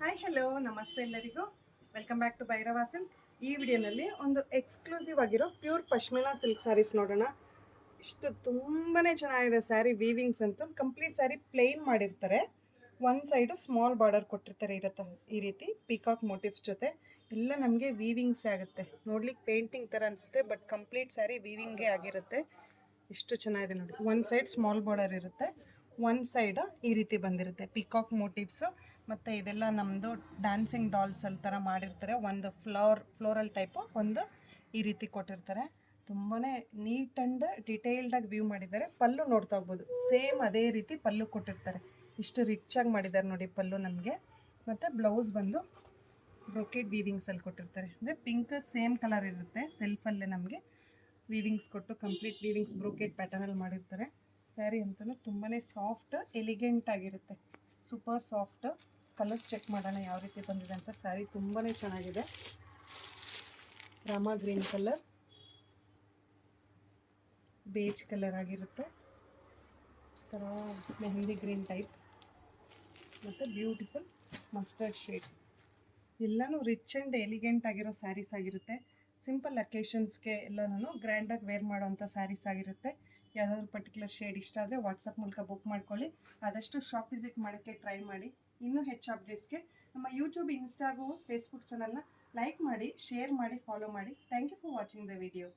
Hi hello ನಮಸ್ತೆ ಎಲ್ಲರಿಗೂ. Welcome back to Bhairava Silk. ಈ ವಿಡಿಯೋನಲ್ಲಿ ಒಂದು ಎಕ್ಸ್ಕ್ಲೂಸಿವ್ ಆಗಿರೋ ಪ್ಯೂರ್ ಪಶ್ಮಿನಾ ಸಿಲ್ಕ್ ಸ್ಯಾರೀಸ್ ನೋಡೋಣ. ಇಷ್ಟು ತುಂಬಾ ಚೆನ್ನಾಗಿದೆ ಸ್ಯಾರಿ. ವೀವಿಂಗ್ಸ್ ಅಂತೂ ಕಂಪ್ಲೀಟ್ ಸ್ಯಾರಿ ಪ್ಲೇನ್ ಮಾಡಿರ್ತಾರೆ. ಒಂದು ಸೈಡು ಸ್ಮಾಲ್ ಬಾರ್ಡರ್ ಕೊಟ್ಟಿರ್ತಾರೆ ಇರುತ್ತೆ ಈ ರೀತಿ ಪಿಕಾಕ್ ಮೋಟಿವ್ಸ್ ಜೊತೆ. ಎಲ್ಲ ನಮಗೆ ವೀವಿಂಗ್ಸೇ ಆಗುತ್ತೆ. ನೋಡ್ಲಿಕ್ಕೆ ಪೇಂಟಿಂಗ್ ಥರ ಅನಿಸುತ್ತೆ, ಬಟ್ ಕಂಪ್ಲೀಟ್ ಸ್ಯಾರಿ ವೀವಿಂಗೇ ಆಗಿರುತ್ತೆ. ಎಷ್ಟು ಚೆನ್ನಾಗಿದೆ ನೋಡಿ. ಒಂದು ಸೈಡ್ ಸ್ಮಾಲ್ ಬಾರ್ಡರ್ ಇರುತ್ತೆ, ಒಂದು ಸೈಡ್ ಈ ರೀತಿ ಬಂದಿರುತ್ತೆ ಪಿಕಾಕ್ ಮೋಟಿವ್ಸು. ಮತ್ತು ಇದೆಲ್ಲ ನಮ್ಮದು ಡ್ಯಾನ್ಸಿಂಗ್ ಡಾಲ್ಸಲ್ಲಿ ಥರ ಮಾಡಿರ್ತಾರೆ. ಒಂದು ಫ್ಲೋರಲ್ ಟೈಪು, ಒಂದು ಈ ರೀತಿ ಕೊಟ್ಟಿರ್ತಾರೆ. ತುಂಬಾ ನೀಟ್ ಆ್ಯಂಡ್ ಡಿಟೇಲ್ಡಾಗಿ ವ್ಯೂ ಮಾಡಿದ್ದಾರೆ. ಪಲ್ಲು ನೋಡ್ತಾ ಹೋಗ್ಬೋದು, ಸೇಮ್ ಅದೇ ರೀತಿ ಪಲ್ಲು ಕೊಟ್ಟಿರ್ತಾರೆ. ಇಷ್ಟು ರಿಚಾಗಿ ಮಾಡಿದ್ದಾರೆ ನೋಡಿ ಪಲ್ಲು ನಮಗೆ. ಮತ್ತು ಬ್ಲೌಸ್ ಬಂದು ಬ್ರೊಕೆಟ್ ವೀವಿಂಗ್ಸಲ್ಲಿ ಕೊಟ್ಟಿರ್ತಾರೆ. ಅಂದರೆ ಪಿಂಕ್ ಸೇಮ್ ಕಲರ್ ಇರುತ್ತೆ ಸೆಲ್ಫಲ್ಲೇ ನಮಗೆ ವೀವಿಂಗ್ಸ್ ಕೊಟ್ಟು ಕಂಪ್ಲೀಟ್ ವೀವಿಂಗ್ಸ್ ಬ್ರೊಕೆಟ್ ಪ್ಯಾಟರ್ನಲ್ಲಿ ಮಾಡಿರ್ತಾರೆ. ಸ್ಯಾರಿ ಅಂತಲೂ ತುಂಬಾ ಸಾಫ್ಟ್ ಎಲಿಗೆಂಟ್ ಆಗಿರುತ್ತೆ. Super soft. ಕಲರ್ಸ್ ಚೆಕ್ ಮಾಡೋಣ ಯಾವ ರೀತಿ ಬಂದಿದೆ ಅಂತ. ಸ್ಯಾರಿ ತುಂಬಾ ಚೆನ್ನಾಗಿದೆ. Rama green colour, beige colour ಆಗಿರುತ್ತೆ, ಥರ ಮೆಹಂದಿ ಗ್ರೀನ್ ಟೈಪ್, ಮತ್ತು ಬ್ಯೂಟಿಫುಲ್ ಮಸ್ಟರ್ಡ್ ಶೇಡ್. ಎಲ್ಲನೂ ರಿಚ್ ಆ್ಯಂಡ್ ಎಲಿಗೆಂಟ್ ಆಗಿರೋ ಸ್ಯಾರೀಸ್ ಆಗಿರುತ್ತೆ. ಸಿಂಪಲ್ ಅಕೇಶನ್ಸ್ಗೆ ಎಲ್ಲನೂ ಗ್ರ್ಯಾಂಡಾಗಿ ವೇರ್ ಮಾಡೋವಂಥ ಸ್ಯಾರೀಸ್ ಆಗಿರುತ್ತೆ. ಯಾವುದಾದ್ರು ಪರ್ಟಿಕ್ಯುಲರ್ ಶೇಡ್ ಇಷ್ಟ ಆದರೆ ವಾಟ್ಸಪ್ ಮೂಲಕ ಬುಕ್ ಮಾಡ್ಕೊಳ್ಳಿ. ಆದಷ್ಟು ಶಾಪ್ ವಿಸಿಟ್ ಮಾಡೋಕ್ಕೆ ಟ್ರೈ ಮಾಡಿ. ಇನ್ನೂ ಹೆಚ್ಚು ಅಪ್ಡೇಟ್ಸ್ಗೆ ನಮ್ಮ ಯೂಟ್ಯೂಬ್, ಇನ್ಸ್ಟಾಗೂ, ಫೇಸ್ಬುಕ್ ಚಾನಲ್ನ ಲೈಕ್ ಮಾಡಿ, ಶೇರ್ ಮಾಡಿ, ಫಾಲೋ ಮಾಡಿ. Thank you for watching the video.